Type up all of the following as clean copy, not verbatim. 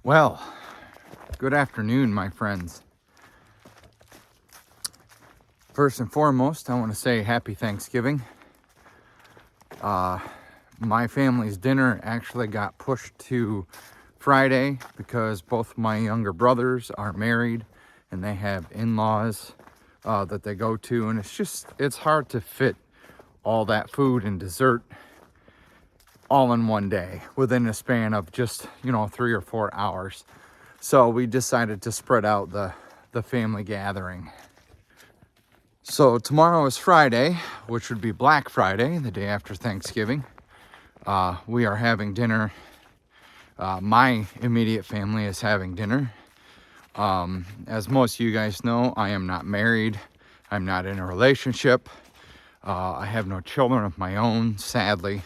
Well, good afternoon, my friends. First and foremost, I want to say happy Thanksgiving. My family's dinner actually got pushed to Friday because both my younger brothers are married and they have in-laws that they go to, and it's hard to fit all that food and dessert all in one day within a span of just 3 or 4 hours. So we decided to spread out the family gathering. So tomorrow is Friday, which would be Black Friday, the day after Thanksgiving. We are having dinner. My immediate family is having dinner. As most of you guys know, I am not married. I'm not in a relationship. I have no children of my own, sadly,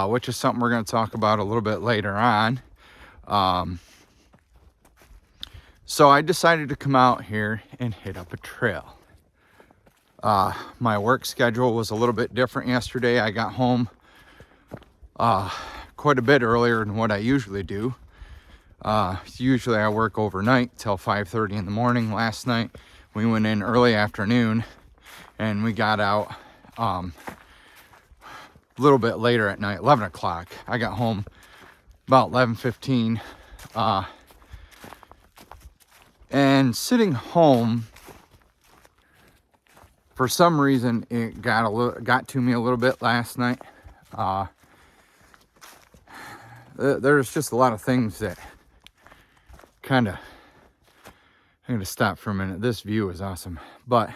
which is something we're going to talk about a little bit later on. So I decided to come out here and hit up a trail. My work schedule was a little bit different yesterday. I got home quite a bit earlier than what I usually do. Usually I work overnight till 5:30 in the morning. Last night we went in early afternoon and we got out a little bit later at night, 11 o'clock. I got home about 11:15. And sitting home, for some reason, it got to me a little bit last night. There's just a lot of things that kind of, I'm going to stop for a minute. This view is awesome, but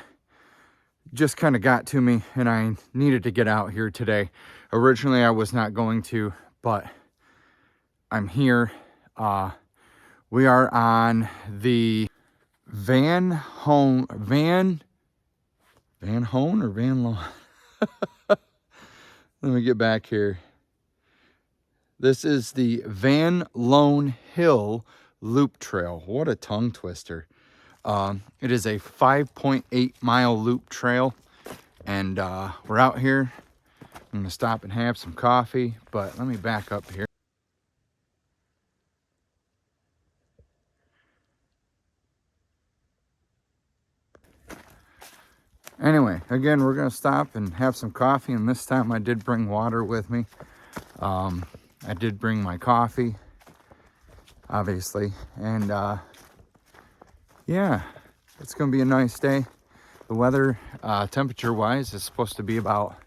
just kind of got to me and I needed to get out here today. Originally, I was not going to, but I'm here. We are on the Van Hone or Van Loan. Let me get back here. This is the Van Loan Hill Loop Trail. What a tongue twister. It is a 5.8 mile loop trail. And we're out here. I'm gonna stop and have some coffee, but let me back up here. Anyway, again, we're gonna stop and have some coffee, and this time I did bring water with me. I did bring my coffee, obviously, and yeah, it's gonna be a nice day. The weather, temperature-wise, is supposed to be about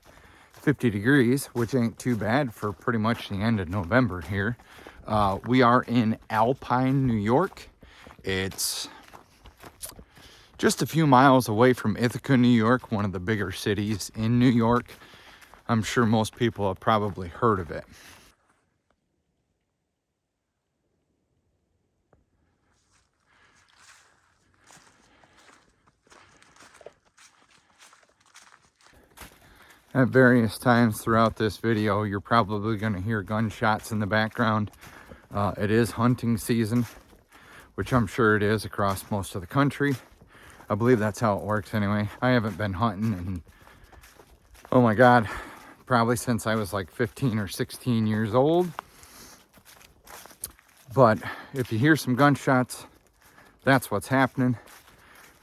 50 degrees, which ain't too bad for pretty much the end of November here. We are in Alpine, New York. It's just a few miles away from Ithaca, New York, one of the bigger cities in New York. I'm sure most people have probably heard of it. At various times throughout this video, you're probably going to hear gunshots in the background. It is hunting season, which I'm sure it is across most of the country. I believe that's how it works anyway. I haven't been hunting in, oh my God, probably since I was like 15 or 16 years old. But if you hear some gunshots, that's what's happening.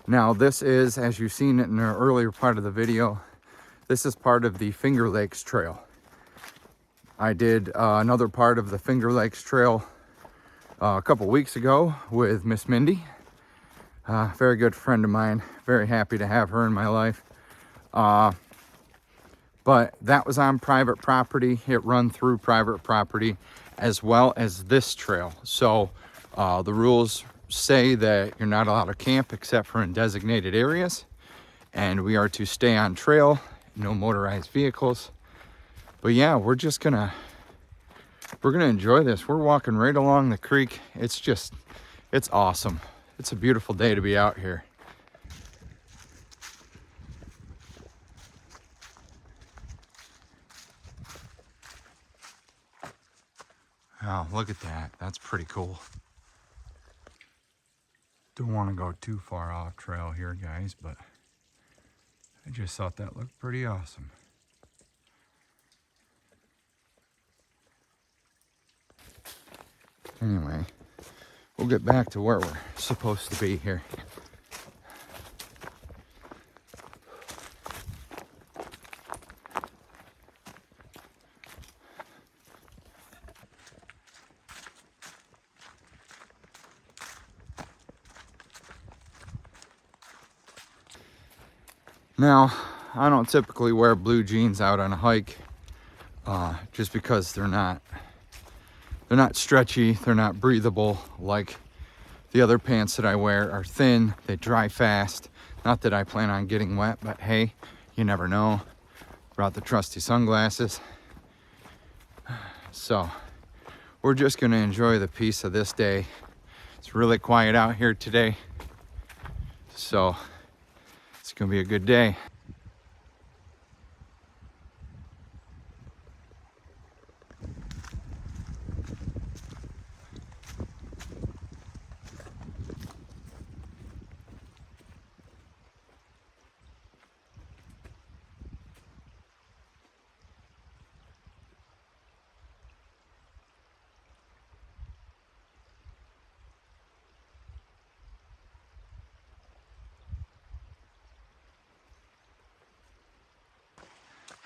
Now this is, as you've seen it in the earlier part of the video, this is part of the Finger Lakes Trail. I did another part of the Finger Lakes Trail a couple weeks ago with Miss Mindy. Very good friend of mine. Very happy to have her in my life. But that was on private property. It run through private property as well as this trail. So the rules say that you're not allowed to camp except for in designated areas. And we are to stay on trail, no motorized vehicles. But yeah, we're gonna enjoy this. We're walking right along the creek. It's awesome. It's a beautiful day to be out here. Oh, look at that. That's pretty cool. Don't want to go too far off trail here, guys, but I just thought that looked pretty awesome. Anyway, we'll get back to where we're supposed to be here. Now, I don't typically wear blue jeans out on a hike, just because they're not stretchy, they're not breathable like the other pants that I wear are thin, they dry fast. Not that I plan on getting wet, but hey, you never know. Brought the trusty sunglasses. So, we're just gonna enjoy the peace of this day. It's really quiet out here today, so it's gonna be a good day.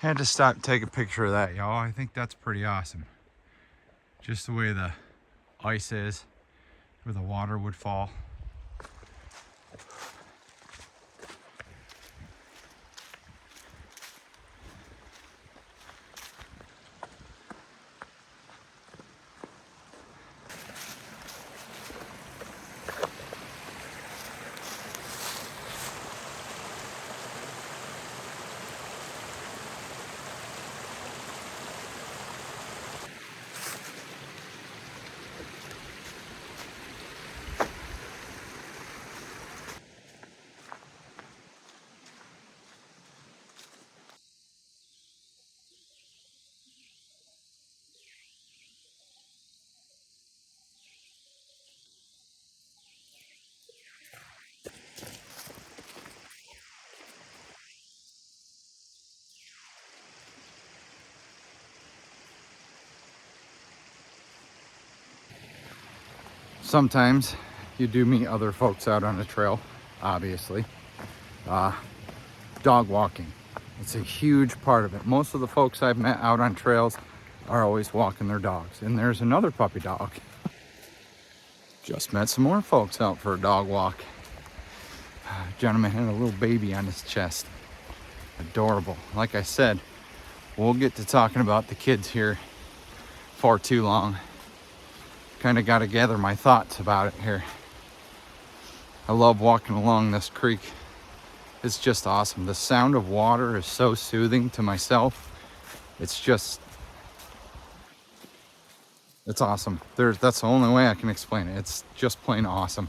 Had to stop and take a picture of that, y'all. I think that's pretty awesome. Just the way the ice is, where the water would fall. sometimes you do meet other folks out on the trail, obviously. Dog walking, it's a huge part of it. Most of the folks I've met out on trails are always walking their dogs. And there's another puppy dog. Just met some more folks out for a dog walk. Gentleman had a little baby on his chest. Adorable. Like I said, we'll get to talking about the kids here far too long. Kind of got to gather my thoughts about it here. I love walking along this creek. It's just awesome. The sound of water is so soothing to myself. It's awesome. That's the only way I can explain it. It's just plain awesome.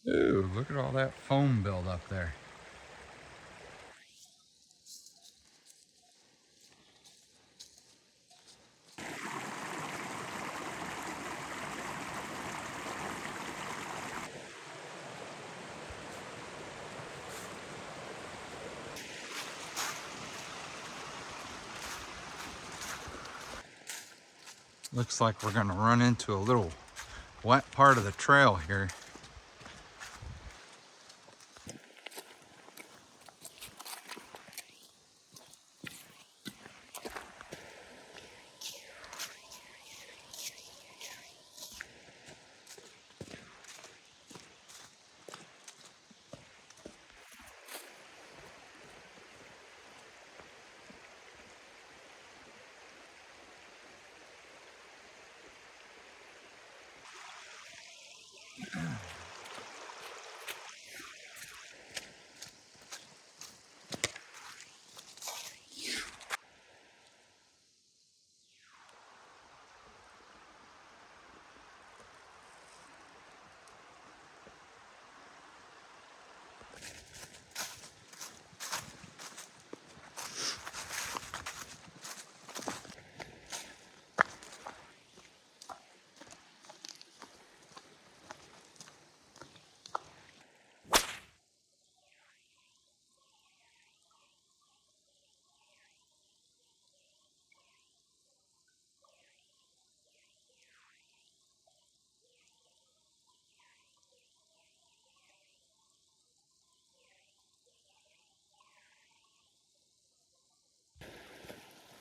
Ooh, look at all that foam build up there. Looks like we're gonna run into a little wet part of the trail here.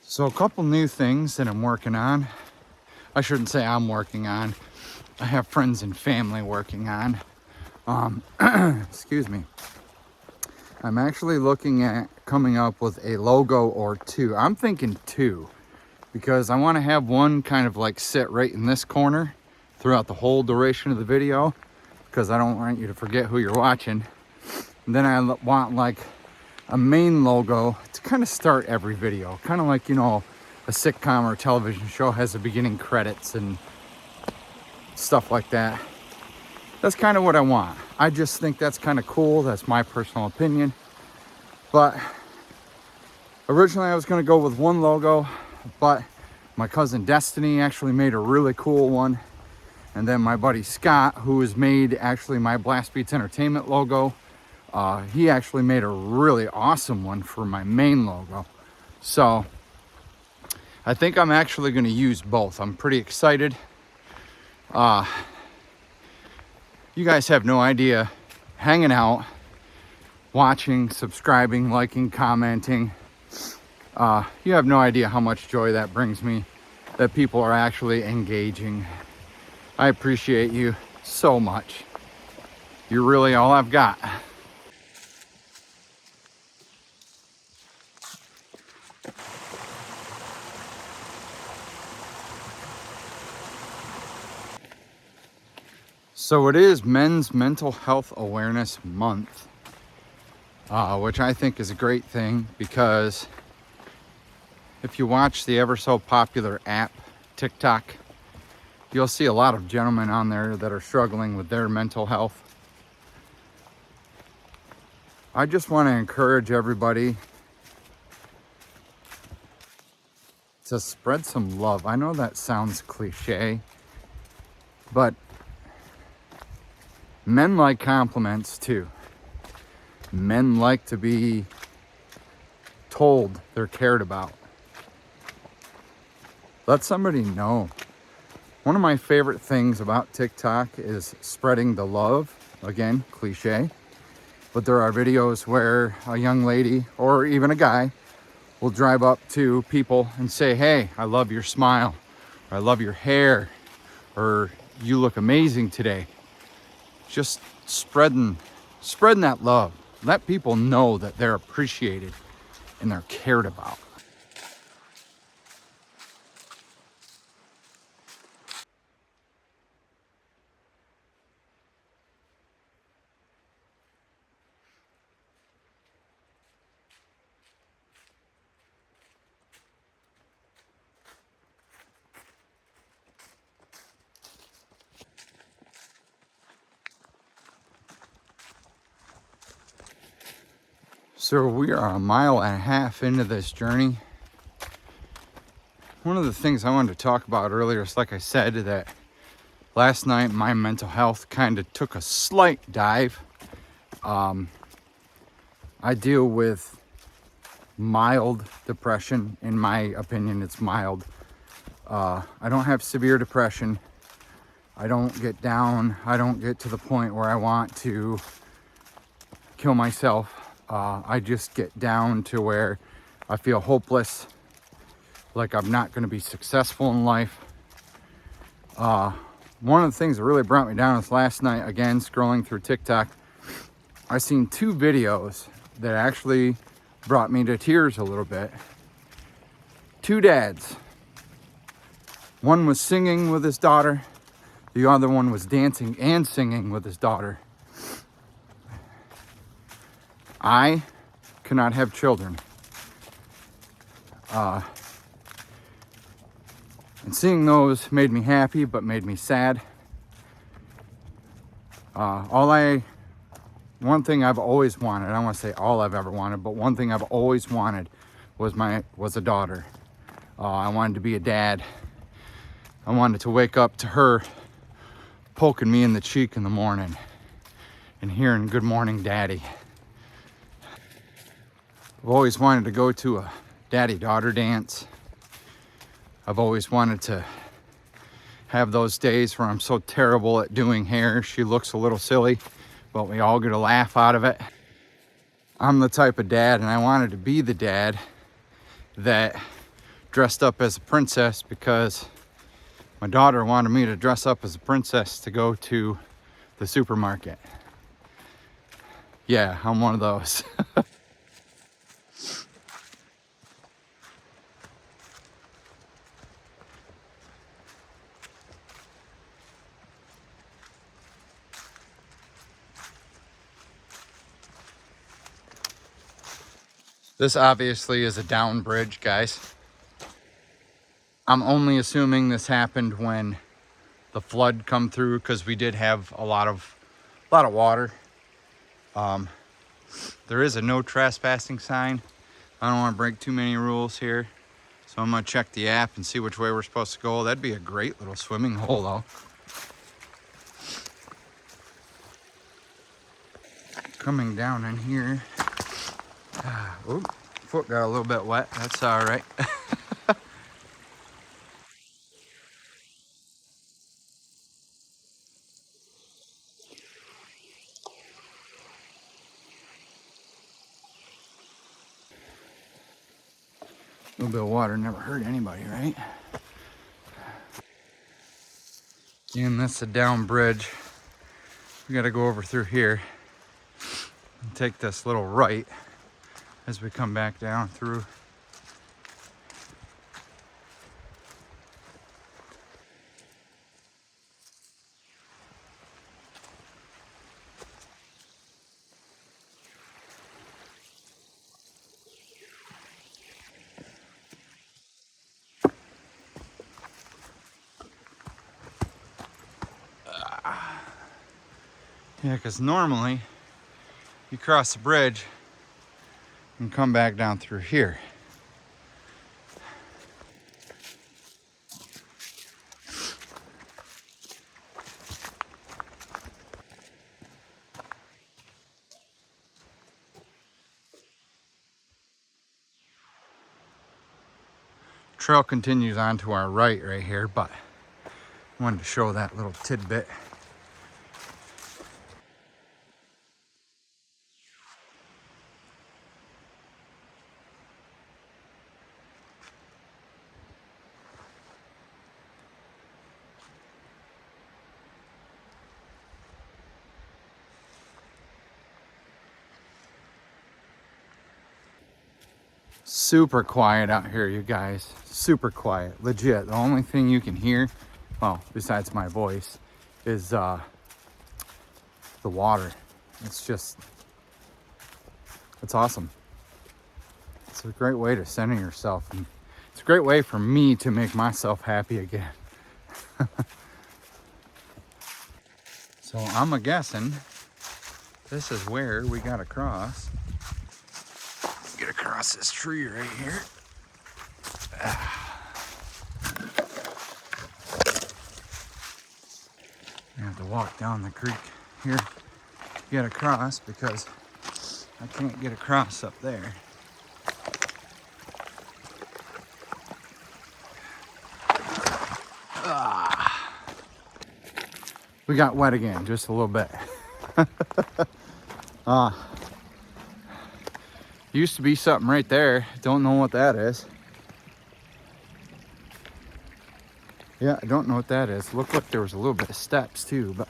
So a couple new things that I'm working on. I shouldn't say I'm working on. I have friends and family working on. Excuse me. I'm actually looking at coming up with a logo or two. I'm thinking two, because I want to have one kind of like sit right in this corner throughout the whole duration of the video, because I don't want you to forget who you're watching. And then I want like a main logo to kind of start every video, kind of like, you know, a sitcom or a television show has the beginning credits and stuff like that. That's kind of what I want. I just think that's kind of cool. That's my personal opinion. But originally I was going to go with one logo, but my cousin Destiny actually made a really cool one. And then my buddy Scott, who has made actually my Blast Beats Entertainment logo, he actually made a really awesome one for my main logo. So I think I'm actually going to use both. I'm pretty excited. You guys have no idea, hanging out, watching, subscribing, liking, commenting. You have no idea how much joy that brings me, that people are actually engaging. I appreciate you so much. You're really all I've got. So it is Men's Mental Health Awareness Month, which I think is a great thing, because if you watch the ever so popular app, TikTok, you'll see a lot of gentlemen on there that are struggling with their mental health. I just want to encourage everybody to spread some love. I know that sounds cliche, but men like compliments too. Men like to be told they're cared about. Let somebody know. One of my favorite things about TikTok is spreading the love. Again, cliche. But there are videos where a young lady or even a guy will drive up to people and say, hey, I love your smile, or I love your hair, or you look amazing today. Just spreading that love. Let people know that they're appreciated and they're cared about. So we are 1.5 miles into this journey. One of the things I wanted to talk about earlier is, like I said, that last night my mental health kind of took a slight dive. I deal with mild depression. In my opinion, it's mild. I don't have severe depression. I don't get down. I don't get to the point where I want to kill myself. I just get down to where I feel hopeless, like I'm not going to be successful in life. One of the things that really brought me down is last night, again, scrolling through TikTok, I seen 2 videos that actually brought me to tears a little bit. 2 dads. One was singing with his daughter. The other one was dancing and singing with his daughter. I cannot have children. And seeing those made me happy, but made me sad. One thing I've always wanted, I don't want to say all I've ever wanted, but one thing I've always wanted was a daughter. I wanted to be a dad. I wanted to wake up to her poking me in the cheek in the morning and hearing "Good morning, Daddy." I've always wanted to go to a daddy-daughter dance. I've always wanted to have those days where I'm so terrible at doing hair, she looks a little silly, but we all get a laugh out of it. I'm the type of dad, and I wanted to be the dad that dressed up as a princess because my daughter wanted me to dress up as a princess to go to the supermarket. Yeah, I'm one of those. This obviously is a down bridge, guys. I'm only assuming this happened when the flood come through, because we did have a lot of water. There is a no trespassing sign. I don't want to break too many rules here, so I'm gonna check the app and see which way we're supposed to go. That'd be a great little swimming hole, though. Coming down in here. Oh, foot got a little bit wet. That's all right. A little bit of water never hurt anybody, right? Again, that's a down bridge. We gotta go over through here and take this little right as we come back down through. Yeah, because normally you cross the bridge and come back down through here. Trail continues on to our right here, but I wanted to show that little tidbit. Super quiet out here, you guys. Super quiet, legit. The only thing you can hear, well, besides my voice, is the water. It's awesome. It's a great way to center yourself, and it's a great way for me to make myself happy again. So I'm guessing this is where we gotta cross. Get across this tree right here. I have to walk down the creek here to get across because I can't get across up there. We got wet again, just a little bit. Used to be something right there. Don't know what that is. Yeah, I don't know what that is. Looked like there was a little bit of steps too, but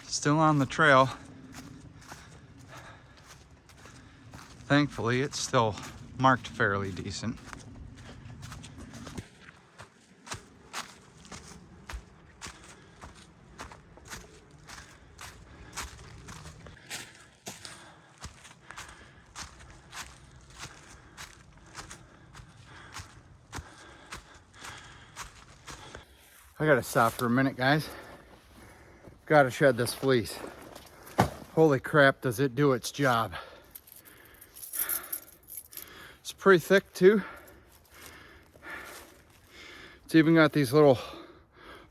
still on the trail. Thankfully, it's still marked fairly decent. I gotta stop for a minute, guys. Gotta shed this fleece. Holy crap, does it do its job. It's pretty thick too. It's even got these little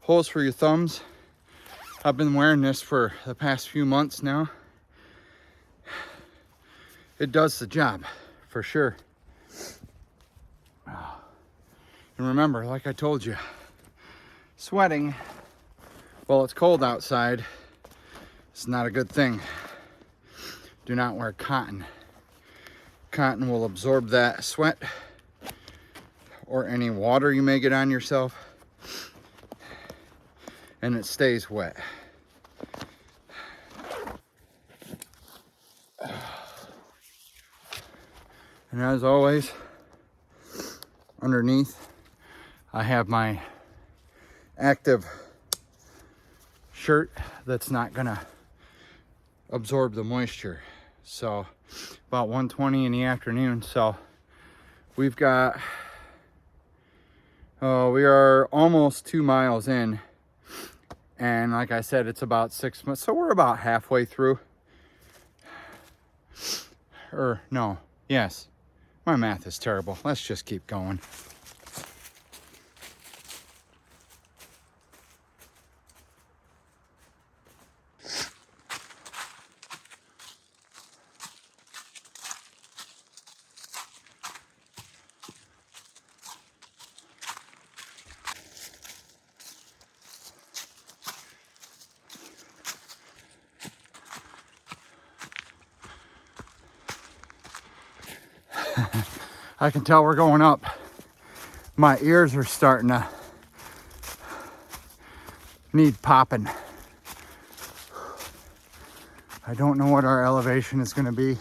holes for your thumbs. I've been wearing this for the past few months now. It does the job, for sure. And remember, like I told you, sweating while it's cold outside is not a good thing. Do not wear cotton. Cotton will absorb that sweat or any water you may get on yourself, and it stays wet. And as always, underneath I have my active shirt that's not gonna absorb the moisture. So about 1:20 in the afternoon, so we've got we are almost 2 miles in, and like I said, it's about 6 months, so we're about halfway through. Or no, yes, my math is terrible. Let's just keep going. I can tell we're going up. My ears are starting to need popping. I don't know what our elevation is going to be.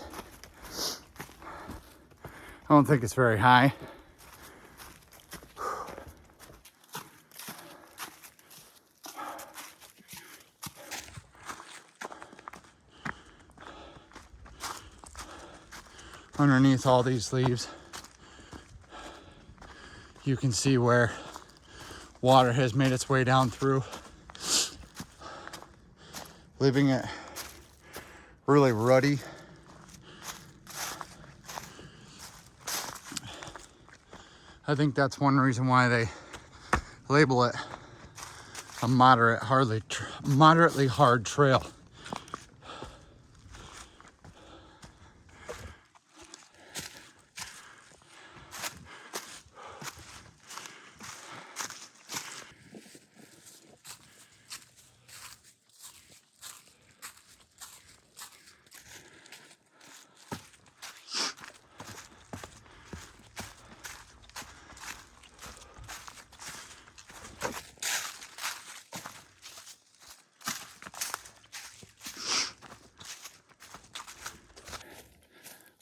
I don't think it's very high. Underneath all these leaves, you can see where water has made its way down through, leaving it really ruddy. I think that's one reason why they label it a moderately hard trail.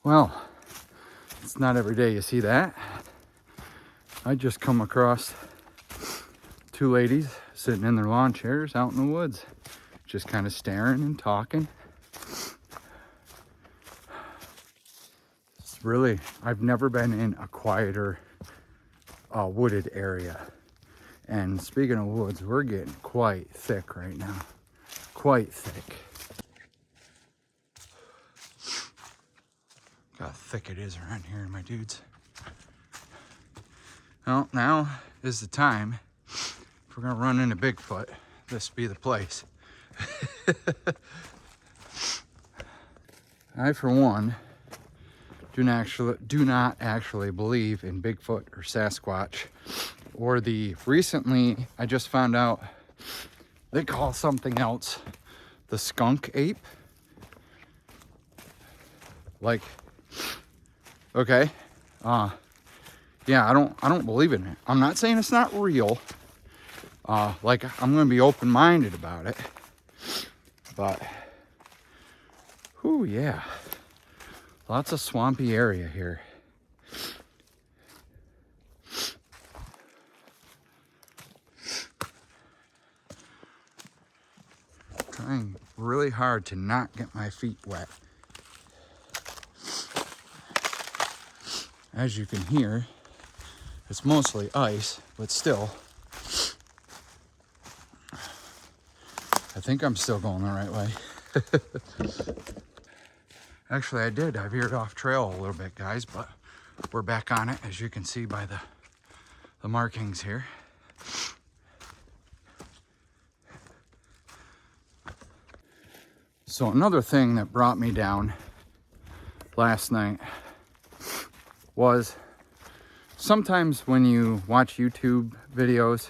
Well, it's not every day you see that. I just come across two ladies sitting in their lawn chairs out in the woods, just kind of staring and talking. It's really, I've never been in a quieter wooded area. And speaking of woods, we're getting quite thick right now. Quite thick. Look how thick it is around here, my dudes. Well, now is the time. If we're gonna run into Bigfoot, this be the place. I, for one, do not actually believe in Bigfoot or Sasquatch, or recently I just found out they call something else the skunk ape. Like, okay, yeah, I don't believe in it. I'm not saying it's not real. Like, I'm gonna be open-minded about it, but whew, yeah, lots of swampy area here. Trying really hard to not get my feet wet. As you can hear, it's mostly ice, but still, I think I'm still going the right way. Actually, I did. I veered off trail a little bit, guys, but we're back on it, as you can see by the markings here. So another thing that brought me down last night was sometimes when you watch YouTube videos,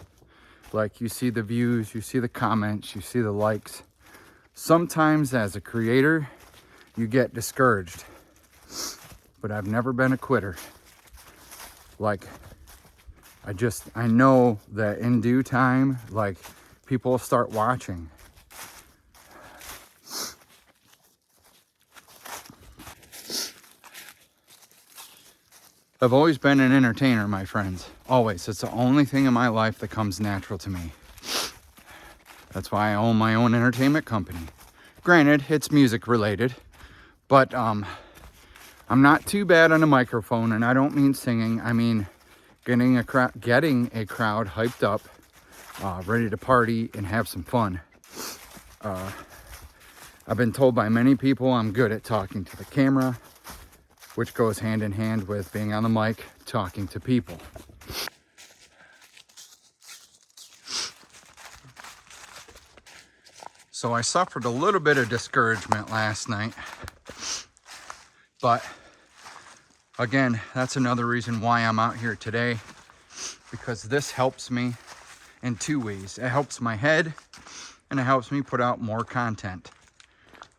like you see the views, you see the comments, you see the likes. Sometimes as a creator, you get discouraged. But I've never been a quitter. Like, I know that in due time, like, people will start watching. I've always been an entertainer, my friends. Always. It's the only thing in my life that comes natural to me. That's why I own my own entertainment company. Granted, it's music related, but I'm not too bad on a microphone, and I don't mean singing. I mean getting a crowd hyped up, ready to party and have some fun. I've been told by many people I'm good at talking to the camera, which goes hand in hand with being on the mic, talking to people. So I suffered a little bit of discouragement last night, but again, that's another reason why I'm out here today, because this helps me in two ways. It helps my head, and it helps me put out more content.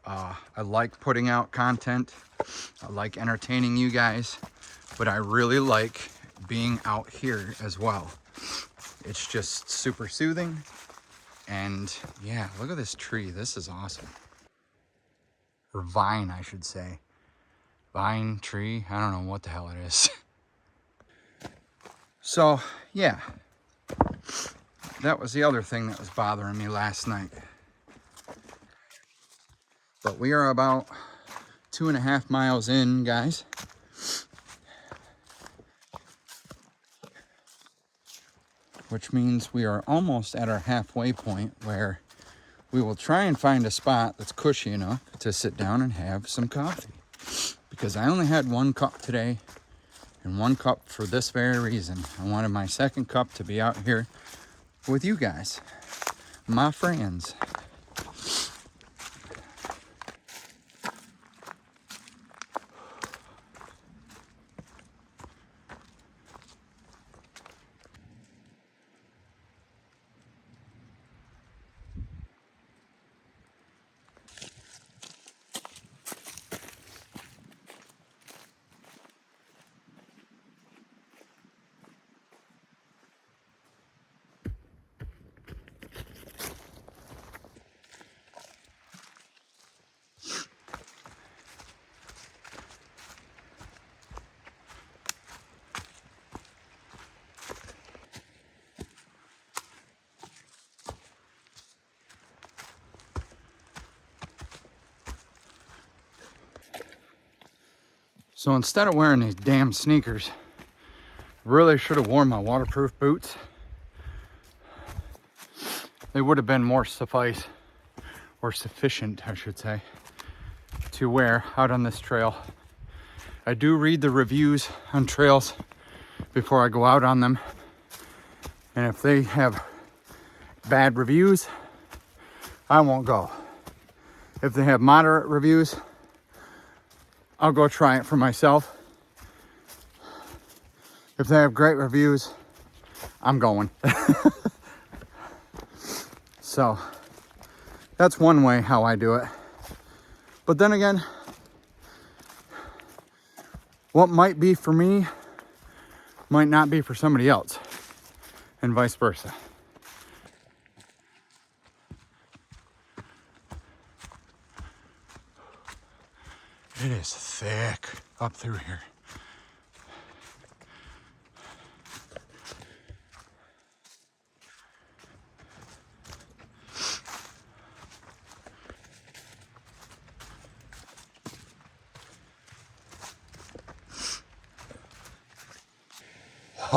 I like putting out content. I like entertaining you guys, but I really like being out here as well. It's just super soothing. And yeah, look at this tree. This is awesome. Or vine, I should say. Vine, tree, I don't know what the hell it is. So yeah, that was the other thing that was bothering me last night. But we are about 2.5 miles in, guys. Which means we are almost at our halfway point, where we will try and find a spot that's cushy enough to sit down and have some coffee. Because I only had 1 cup today, and 1 cup for this very reason. I wanted my second cup to be out here with you guys, my friends. So instead of wearing these damn sneakers, really should have worn my waterproof boots. They would have been more sufficient, I should say, to wear out on this trail. I do read the reviews on trails before I go out on them. And if they have bad reviews, I won't go. If they have moderate reviews, I'll go try it for myself. If they have great reviews, I'm going. So that's one way how I do it. But then again, what might be for me might not be for somebody else, and vice versa. It is thick up through here.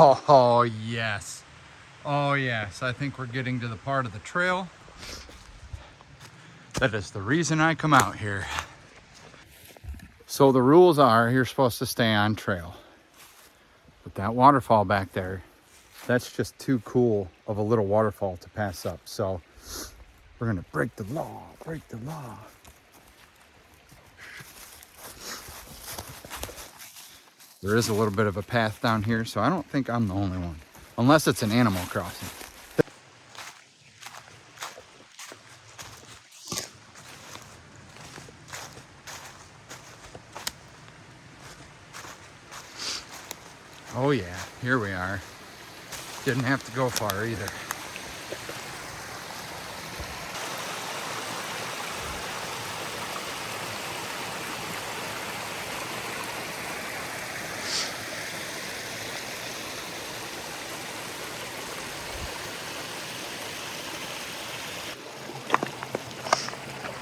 Oh, yes. Oh, yes. I think we're getting to the part of the trail that is the reason I come out here. So the rules are you're supposed to stay on trail. But that waterfall back there, that's just too cool of a little waterfall to pass up. So we're gonna break the law, break the law. There is a little bit of a path down here, so I don't think I'm the only one. Unless it's an Animal Crossing. Oh yeah, here we are. Didn't have to go far either.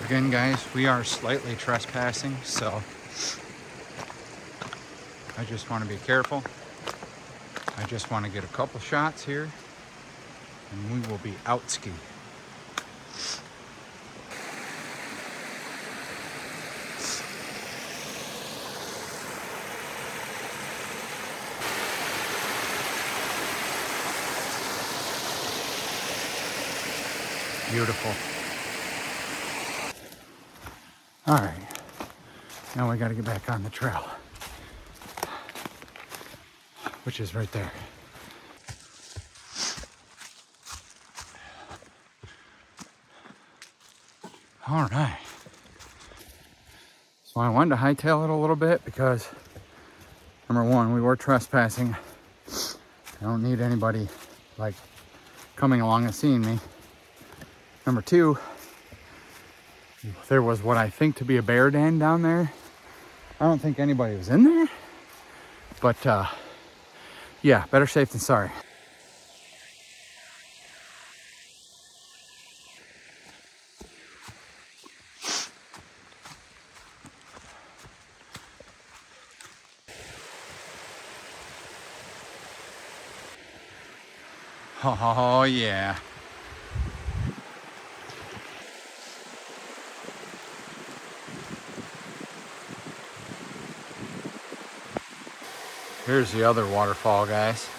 Again, guys, we are slightly trespassing, so I just want to be careful. I just want to get a couple shots here, and we will be out ski. Beautiful. All right, now we got to get back on the trail, which is right there. All right. So I wanted to hightail it a little bit because, number one, we were trespassing. I don't need anybody like coming along and seeing me. Number two, there was what I think to be a bear den down there. I don't think anybody was in there, but yeah, better safe than sorry. Oh yeah. Here's the other waterfall, guys.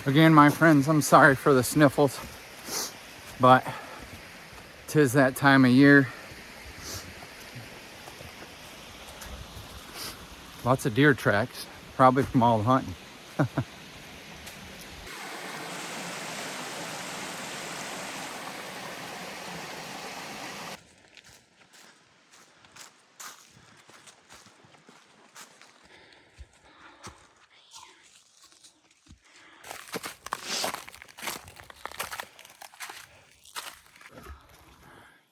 Again, my friends, I'm sorry for the sniffles, but 'tis that time of year. Lots of deer tracks, probably from all the hunting.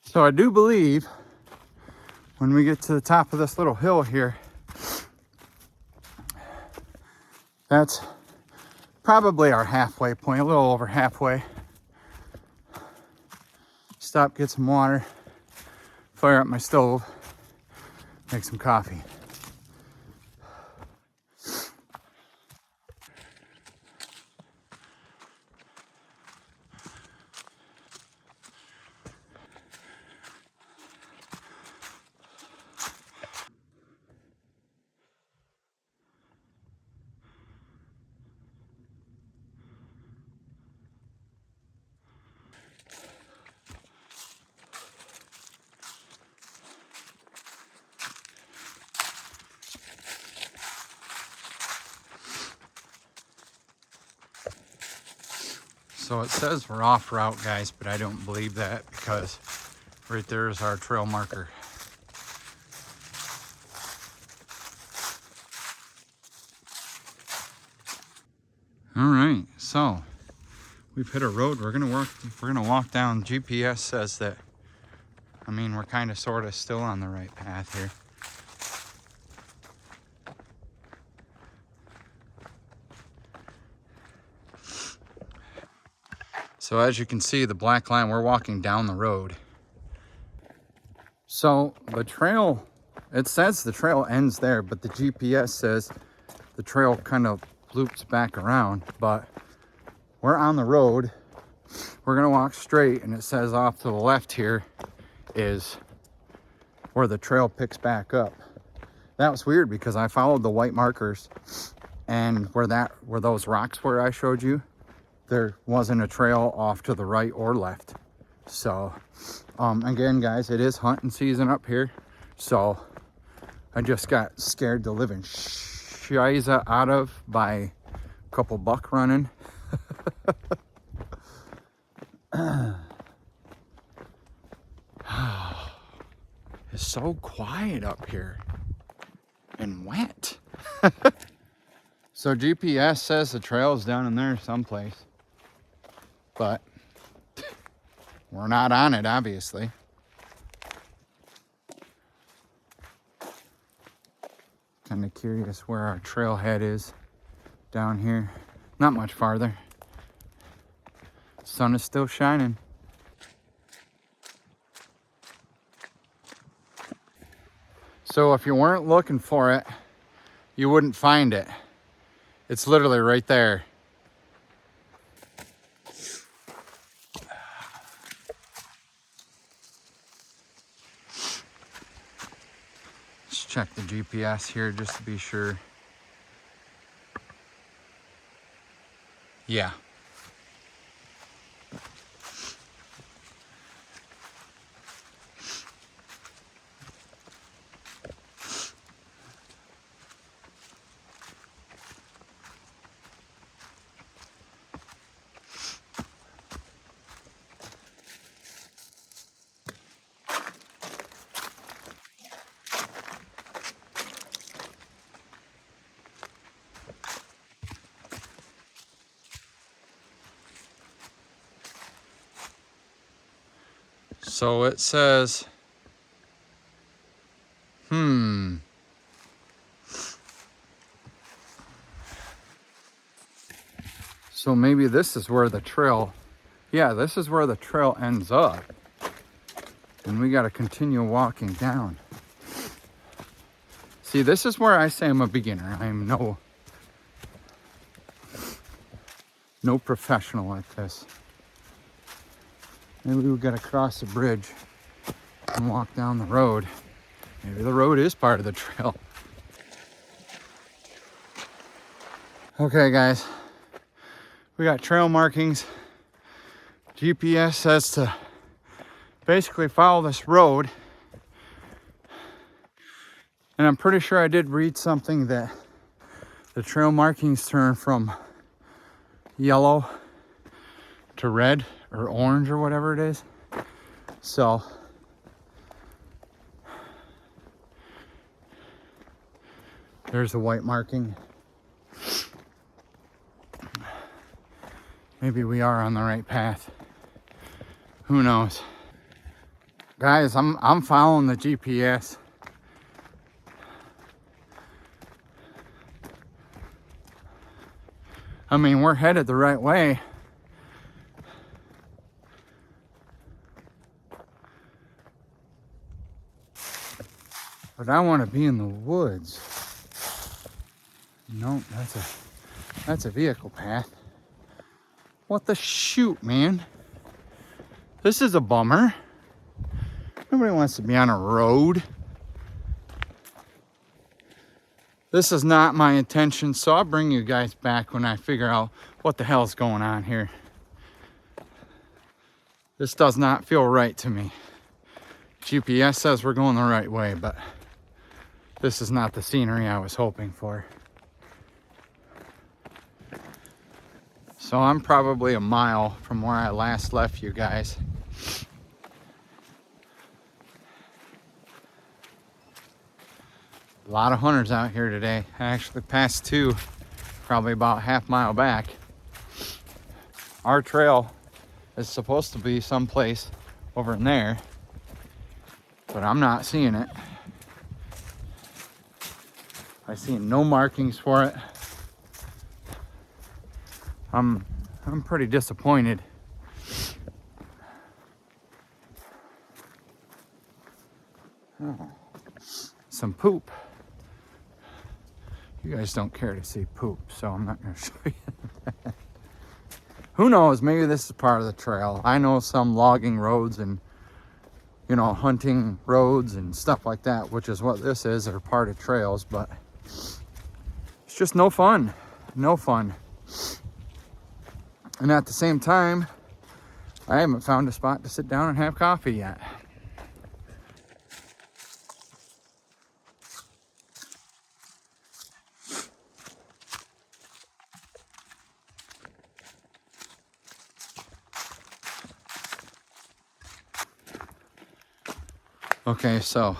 So I do believe when we get to the top of this little hill here, that's probably our halfway point, a little over halfway. stop, get some water, fire up my stove, make some coffee. So it says we're off route, guys, but I don't believe that because right there is our trail marker. All right, so we've hit a road. We're gonna walk down. GPS says that, I mean, we're kind of sort of still on the right path here. So as you can see, the black line, we're walking down the road. So the trail, it says the trail ends there, but the GPS says the trail kind of loops back around, but we're on the road. We're gonna walk straight, and it says off to the left here is where the trail picks back up. That was weird because I followed the white markers, and where those rocks were I showed you, there wasn't a trail off to the right or left. So again, guys, it is hunting season up here, so I just got scared the living shiza out of by a couple buck running. It's so quiet up here and wet. So GPS says the trail is down in there someplace, but we're not on it, obviously. Kind of curious where our trailhead is down here. Not much farther. Sun is still shining. So if you weren't looking for it, you wouldn't find it. It's literally right there. Let's check the GPS here just to be sure. Yeah. So it says, So maybe this is where the trail, yeah, this is where the trail ends up. And we got to continue walking down. See, this is where I say I'm a beginner. I am no professional at this. Maybe we got to cross the bridge and walk down the road. Maybe the road is part of the trail. Okay, guys. We got trail markings. GPS says to basically follow this road. And I'm pretty sure I did read something that the trail markings turn from yellow to red or orange or whatever it is. So there's a white marking. Maybe we are on the right path. Who knows? Guys, I'm following the GPS. I mean, we're headed the right way. But I want to be in the woods. No, that's a vehicle path. What the shoot, man? This is a bummer. Nobody wants to be on a road. This is not my intention, so I'll bring you guys back when I figure out what the hell's going on here. This does not feel right to me. GPS says we're going the right way, but this is not the scenery I was hoping for. So I'm probably a mile from where I last left you guys. A lot of hunters out here today. I actually passed two, probably about half mile back. Our trail is supposed to be someplace over in there, but I'm not seeing it. I see no markings for it. I'm pretty disappointed. Oh, some poop. You guys don't care to see poop, so I'm not going to show you that. Who knows? Maybe this is part of the trail. I know some logging roads and, you know, hunting roads and stuff like that, which is what this is, are part of trails, but it's just no fun. No fun. And at the same time, I haven't found a spot to sit down and have coffee yet. Okay, so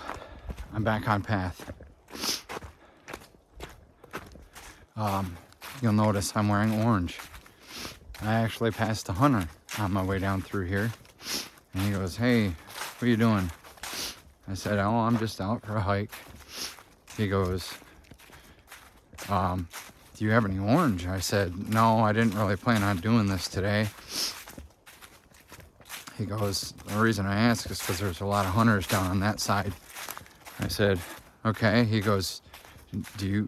I'm back on path. You'll notice I'm wearing orange. I actually passed a hunter on my way down through here. And he goes, "Hey, what are you doing?" I said, "Oh, I'm just out for a hike." He goes, "Do you have any orange?" I said, "No, I didn't really plan on doing this today." He goes, "The reason I ask is because there's a lot of hunters down on that side." I said, "Okay." He goes, he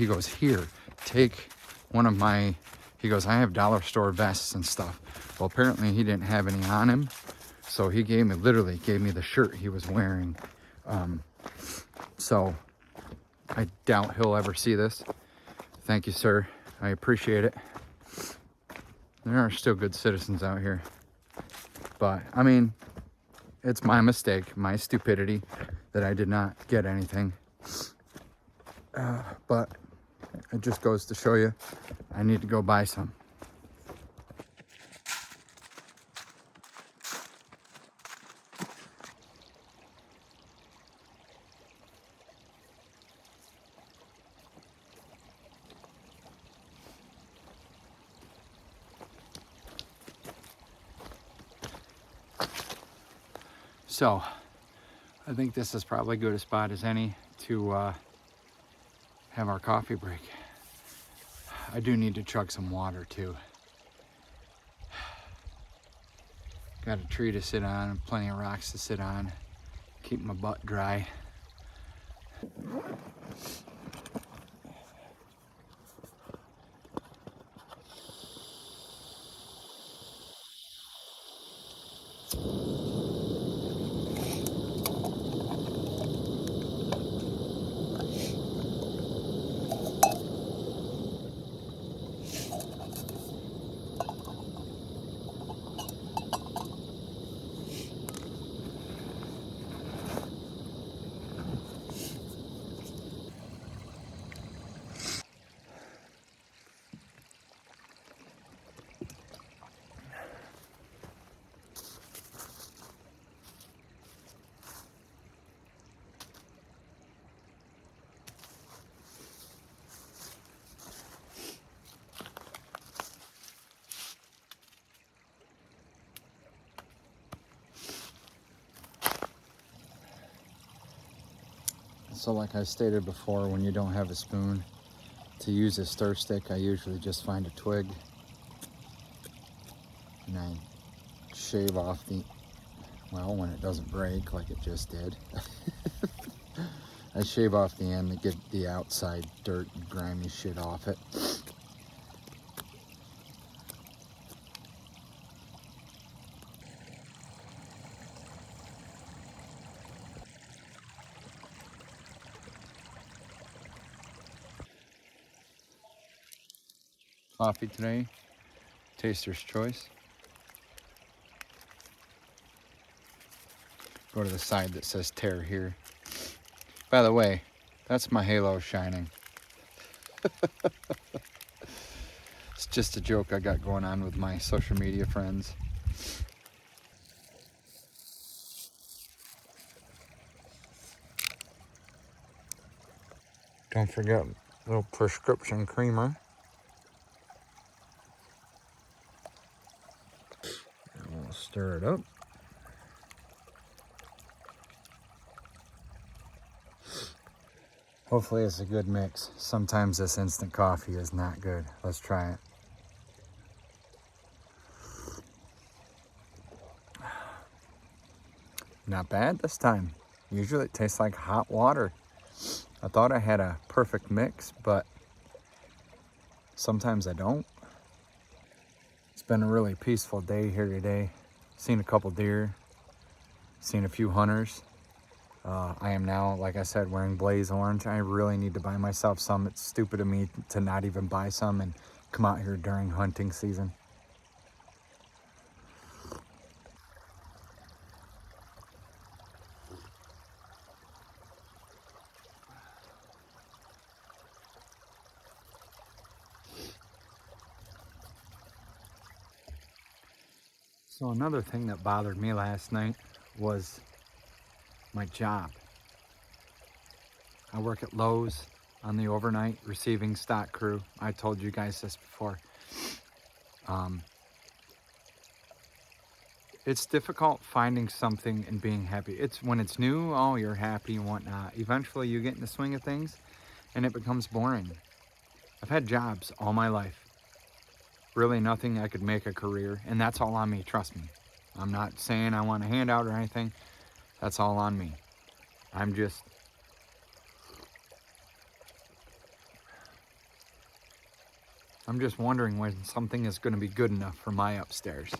goes, "Here, take one of my," he goes, "I have dollar store vests and stuff." Well, apparently he didn't have any on him. So he literally gave me the shirt he was wearing. So I doubt he'll ever see this. Thank you, sir. I appreciate it. There are still good citizens out here. But, I mean, it's my mistake, my stupidity that I did not get anything. But it just goes to show you, I need to go buy some. So, I think this is probably good a spot as any to have our coffee break. I do need to chug some water too. Got a tree to sit on and plenty of rocks to sit on. Keep my butt dry. So like I stated before, when you don't have a spoon to use a stir stick, I usually just find a twig and I shave off the, well, when it doesn't break like it just did. I shave off the end to get the outside dirt and grimy shit off it. Coffee today, Taster's Choice. Go to the side that says tear here. By the way, that's my halo shining. It's just a joke I got going on with my social media friends. Don't forget a little prescription creamer. And we'll stir it up. Hopefully it's a good mix. Sometimes this instant coffee is not good. Let's try it. Not bad this time. Usually it tastes like hot water. I thought I had a perfect mix, but sometimes I don't. It's been a really peaceful day here today. Seen a couple deer, seen a few hunters. I am now, like I said, wearing Blaze Orange. I really need to buy myself some. It's stupid of me to not even buy some and come out here during hunting season. So another thing that bothered me last night was my job. I work at Lowe's on the overnight receiving stock crew. I told you guys this before. It's difficult finding something and being happy. It's when it's new, oh, you're happy and whatnot. Eventually you get in the swing of things and it becomes boring. I've had jobs all my life. Really nothing I could make a career, and that's all on me, trust me. I'm not saying I want a handout or anything. That's all on me. I'm just wondering when something is going to be good enough for my upstairs.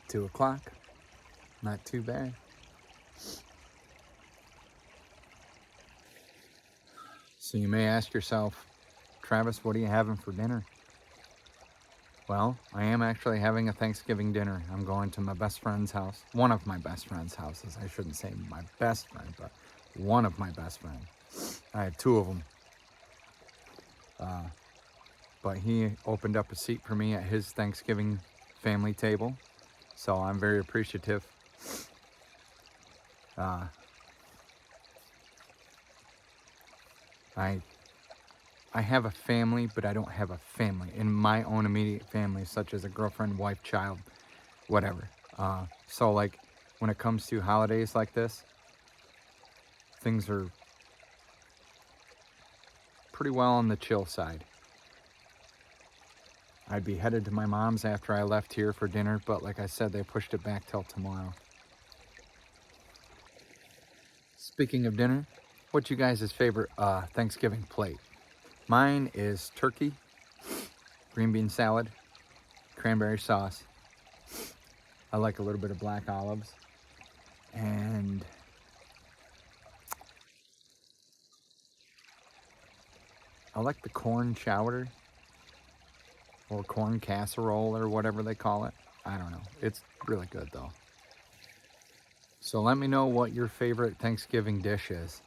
Two o'clock, not too bad. So you may ask yourself, Travis, what are you having for dinner? Well, I am actually having a Thanksgiving dinner. I'm going to my best friend's house. One of my best friend's houses. I shouldn't say my best friend, but one of my best friends. I have two of them. But he opened up a seat for me at his Thanksgiving family table. So I'm very appreciative. I have a family, but I don't have a family in my own immediate family, such as a girlfriend, wife, child, whatever. So like when it comes to holidays like this, things are pretty well on the chill side. I'd be headed to my mom's after I left here for dinner, but like I said, they pushed it back till tomorrow. Speaking of dinner, what's you guys' favorite Thanksgiving plate? Mine is turkey, green bean salad, cranberry sauce. I like a little bit of black olives, and I like the corn chowder or corn casserole or whatever they call it. I don't know. It's really good though. So let me know what your favorite Thanksgiving dish is,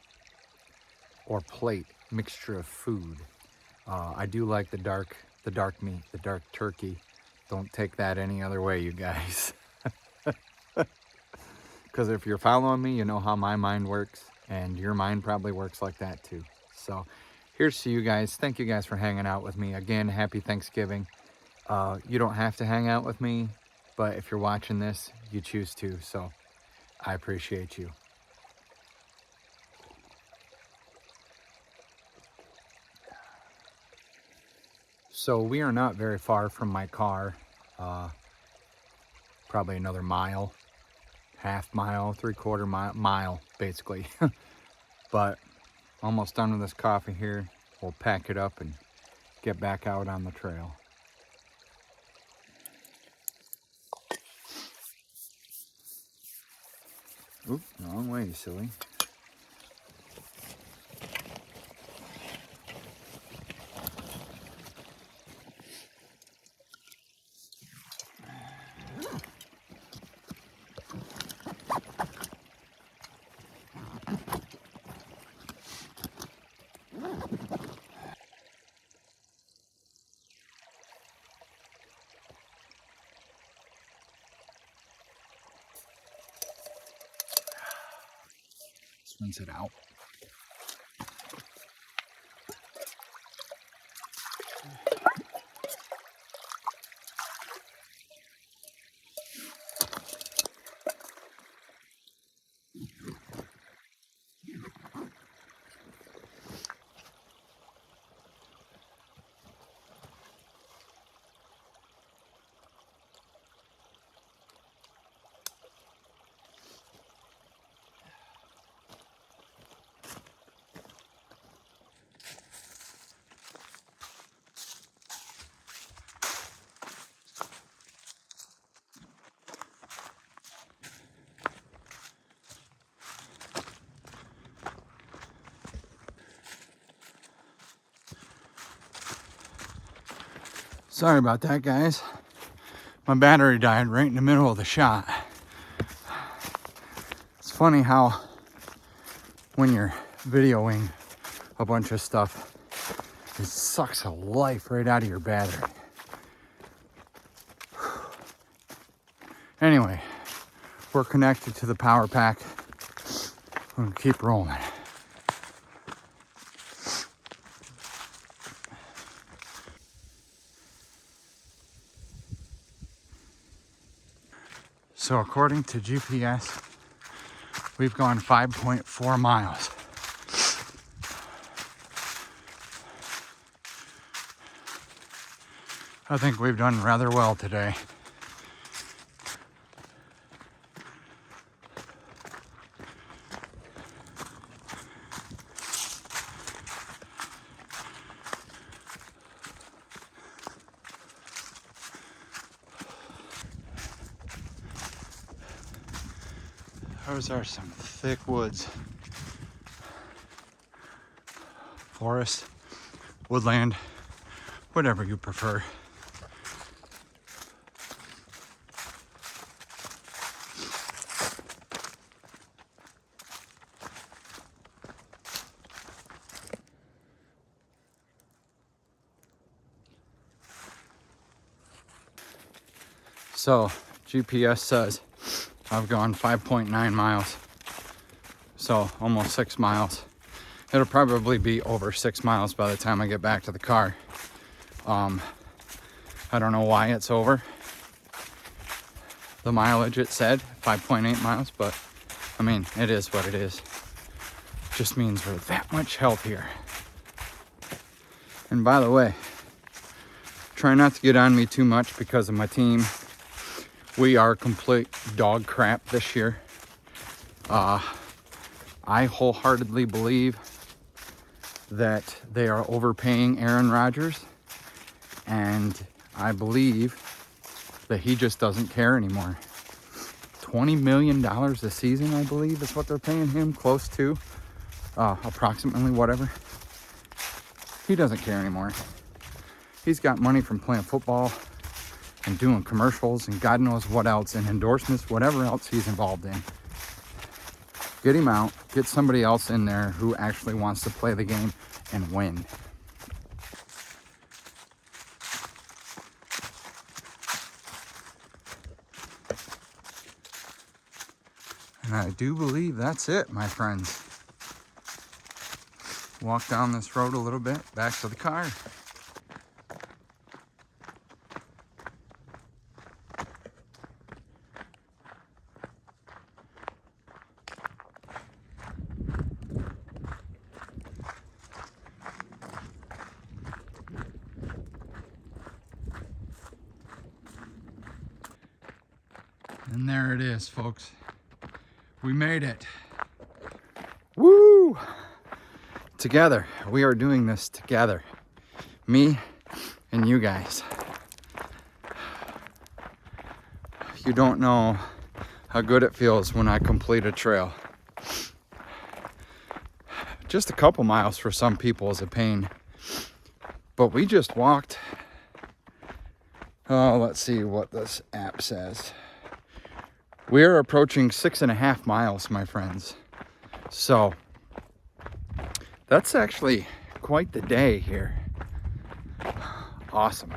or plate, mixture of food. I do like the dark meat, the dark turkey. Don't take that any other way, you guys. Because if you're following me, you know how my mind works, and your mind probably works like that too. So here's to you guys. Thank you guys for hanging out with me. Again, happy Thanksgiving. You don't have to hang out with me, but if you're watching this, you choose to. So I appreciate you. So we are not very far from my car, probably another mile, half mile, 3/4 mile basically. But almost done with this coffee here. We'll pack it up and get back out on the trail. Oop, wrong way, you silly. Let's rinse it out. Sorry about that, guys. My battery died right in the middle of the shot. It's funny how when you're videoing a bunch of stuff, it sucks the life right out of your battery. Anyway, we're connected to the power pack. We're gonna keep rolling. So according to GPS, we've gone 5.4 miles. I think we've done rather well today. Those are some thick woods. Forest, woodland, whatever you prefer. So GPS says I've gone 5.9 miles, so almost 6 miles. It'll probably be over 6 miles by the time I get back to the car. I don't know why it's over the mileage. It said 5.8 miles, but I mean, it is what it is. Just means we're that much healthier. And by the way, try not to get on me too much because of my team. We are complete dog crap this year. I wholeheartedly believe that they are overpaying Aaron Rodgers, and I believe that he just doesn't care anymore. $20 million a season, I believe, is what they're paying him, close to, approximately, whatever. He doesn't care anymore. He's got money from playing football and doing commercials and God knows what else, and endorsements, whatever else he's involved in. Get him out, get somebody else in there who actually wants to play the game and win. And I do believe that's it, my friends. Walk down this road a little bit, back to the car. And there it is, folks. We made it. Woo! Together. We are doing this together. Me and you guys. You don't know how good it feels when I complete a trail. Just a couple miles for some people is a pain. But we just walked, let's see what this app says. We're approaching 6.5 miles, my friends. So that's actually quite the day here. Awesome.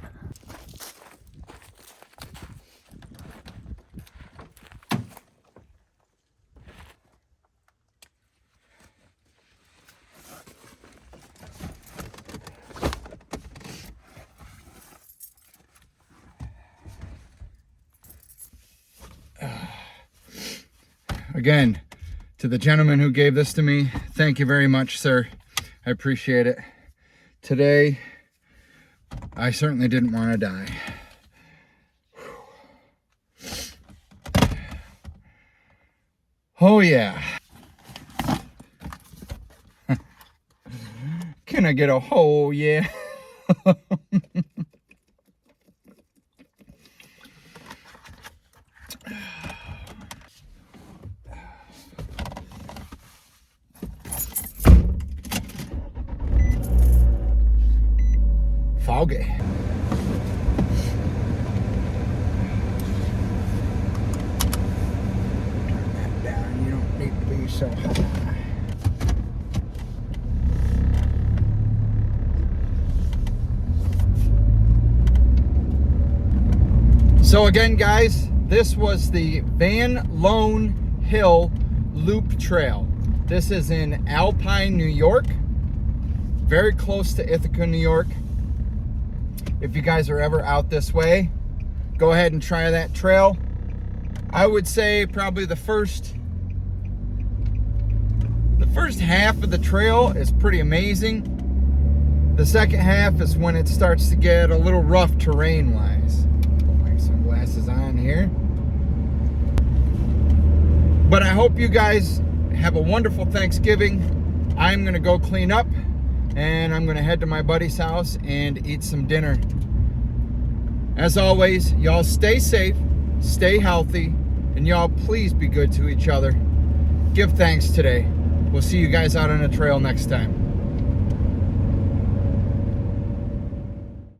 Again, to the gentleman who gave this to me, thank you very much, sir. I appreciate it. Today, I certainly didn't want to die. Oh yeah. Can I get a oh yeah? Foggy. Turn that down. You don't need to be so high. So again, guys, this was the Van Loan Hill Loop Trail. This is in Alpine, New York. Very close to Ithaca, New York. If you guys are ever out this way, go ahead and try that trail. I would say probably the first half of the trail is pretty amazing. The second half is when it starts to get a little rough terrain-wise. Put my sunglasses on here. But I hope you guys have a wonderful Thanksgiving. I'm gonna go clean up, and I'm gonna head to my buddy's house and eat some dinner. As always, y'all stay safe, stay healthy, and y'all please be good to each other. Give thanks today. We'll see you guys out on the trail next time.